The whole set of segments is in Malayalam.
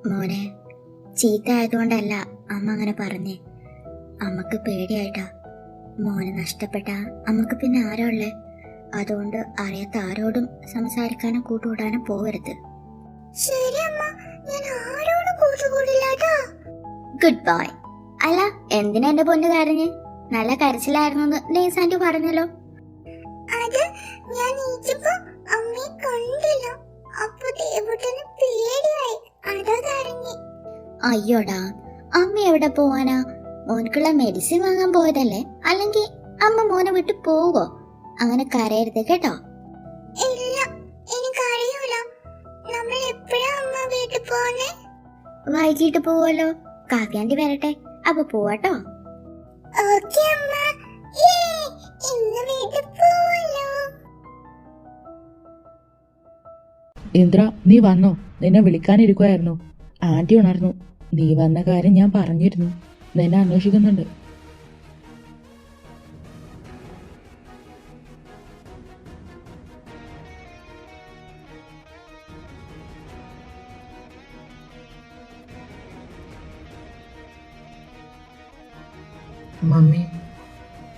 മോനെ, ചീത്ത ആയതുകൊണ്ടല്ല അമ്മ അങ്ങനെ പറഞ്ഞേ. അമ്മക്ക് പേടിയായിട്ടാ. മോനെ നഷ്ടപ്പെട്ട അമ്മക്ക് പിന്നെ ആരാ ഉള്ളേ? അതുകൊണ്ട് അറിയാത്ത ആരോടും സംസാരിക്കാനും കൂട്ടുകൂടാനും പോകരുത്. ശരി അമ്മ, ഞാൻ ആരോടും കൂട്ടുകൂടില്ലാട്ടോ. Good boy. അല്ല, എന്തിനാ എന്റെ പൊന്നു കരഞ്ഞ്? നല്ല കരച്ചിലായിരുന്നു നേസാന്റി പറഞ്ഞല്ലോ. അത് ഞാൻ അമ്മയെ കണ്ടില്ല. അപ്പൊ ദേവുട്ടന് പേടിയായി, അതാ കരഞ്ഞ്. അയ്യോടാ, അമ്മ എവിടെ പോവാനാ? മോനക്കുള്ള മെഡിസിൻ വാങ്ങാൻ പോയതല്ലേ? അല്ലെങ്കിൽ അമ്മ മോനെ വിട്ട് പോവോ? അങ്ങനെ കരയരുത് കേട്ടോ. ഇല്ല, എനിക്കറിയൂല. നമ്മൾ എപ്പോഴാ അമ്മ വീട്ടിൽ പോന്നെ? വൈകിട്ട് പോവല്ലോ. കാക്കാന്റി വരട്ടെ, അപ്പൊ പോവാട്ടോ. ഓക്കേ അമ്മ, ഇന്ന് വീട്ടിൽ പോവല്ലോ. ഇന്ദ്ര, നീ വന്നോ? നിന്നെ വിളിക്കാനിരിക്കുവായിരുന്നു. ആന്റി ഉണർന്നു. നീ വന്ന കാര്യം ഞാൻ പറഞ്ഞിരുന്നു. നിന്നെ അന്വേഷിക്കുന്നുണ്ട്. മമ്മി,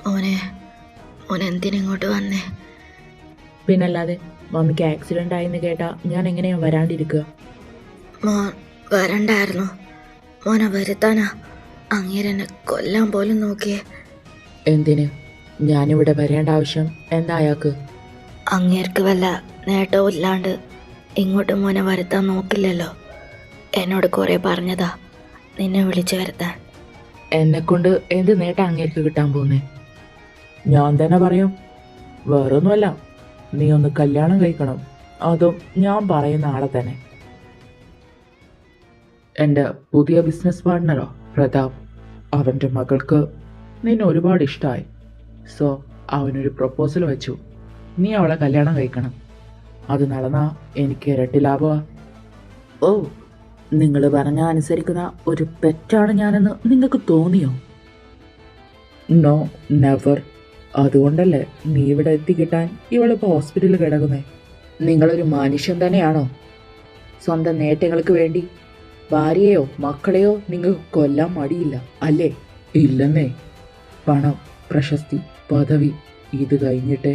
മോനെ എന്തിനിങ്ങോട്ട് വന്നേ? പിന്നല്ലാതെ മമ്മിക്ക് ആക്സിഡന്റ് ആയിന്ന് കേട്ടാ ഞാൻ എങ്ങനെയാ വരാണ്ടിരിക്കുക? മോൻ വരണ്ടായിരുന്നു. മോനെ വരുത്താനാ അങ്ങേരെന്നെ കൊല്ലാൻ പോലും നോക്കിയേ. എന്തിന്? ഞാനിവിടെ വരേണ്ട ആവശ്യം എന്താ അയാൾക്ക്? അങ്ങേർക്ക് വല്ല നേട്ടവും ഇല്ലാണ്ട് ഇങ്ങോട്ട് മോനെ വരുത്താൻ നോക്കില്ലല്ലോ. എന്നോട് കുറെ പറഞ്ഞതാ നിന്നെ വിളിച്ചു വരുത്താൻ. എന്നെ കൊണ്ട് എന്ത് നേട്ടം അങ്ങേർക്ക് കിട്ടാൻ പോകുന്നേ? ഞാൻ തന്നെ പറയാം, വേറൊന്നുമല്ല. നീ ഒന്ന് കല്യാണം കഴിക്കണം, അതും ഞാൻ പറയുന്ന ആളെ തന്നെ. എൻ്റെ പുതിയ ബിസിനസ് പാർട്ട്ണറോ പ്രതാപ്, അവൻ്റെ മകൾക്ക് നിന്നെ ഒരുപാട് ഇഷ്ടമായി. സോ അവനൊരു പ്രപ്പോസൽ വെച്ചു. നീ അവളെ കല്യാണം കഴിക്കണം. അത് നടന്നാ എനിക്ക് ഇരട്ടി ലാഭമാ. ഓ, നിങ്ങൾ പറഞ്ഞ അനുസരിക്കുന്ന ഒരു പെറ്റാണ് ഞാനെന്ന് നിങ്ങൾക്ക് തോന്നിയോ? No, never. അതുകൊണ്ടല്ലേ നീ ഇവിടെ എത്തിക്കിട്ടാൻ ഇവളിപ്പോൾ ഹോസ്പിറ്റലിൽ കിടക്കുന്നേ. നിങ്ങളൊരു മനുഷ്യൻ തന്നെയാണോ? സ്വന്തം നേട്ടങ്ങൾക്ക് വേണ്ടി ഭാര്യയോ മക്കളെയോ നിങ്ങൾക്ക് കൊല്ലാൻ മടിയില്ല അല്ലേ? ഇല്ലെന്നേ. പണം, പ്രശസ്തി, പദവി ഇത് കഴിഞ്ഞിട്ട്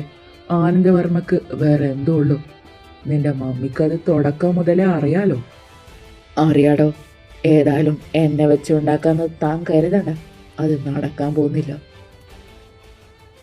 ആനന്ദവർമ്മക്ക് വേറെ എന്തോ ഉള്ളൂ. നിന്റെ മമ്മിക്കത് തുടക്കം മുതലേ അറിയാലോ. അറിയാടോ. ഏതായാലും എന്നെ വെച്ചുണ്ടാക്കാന്ന് താൻ കരുതണ്ട. അത് നടക്കാൻ പോകുന്നില്ല.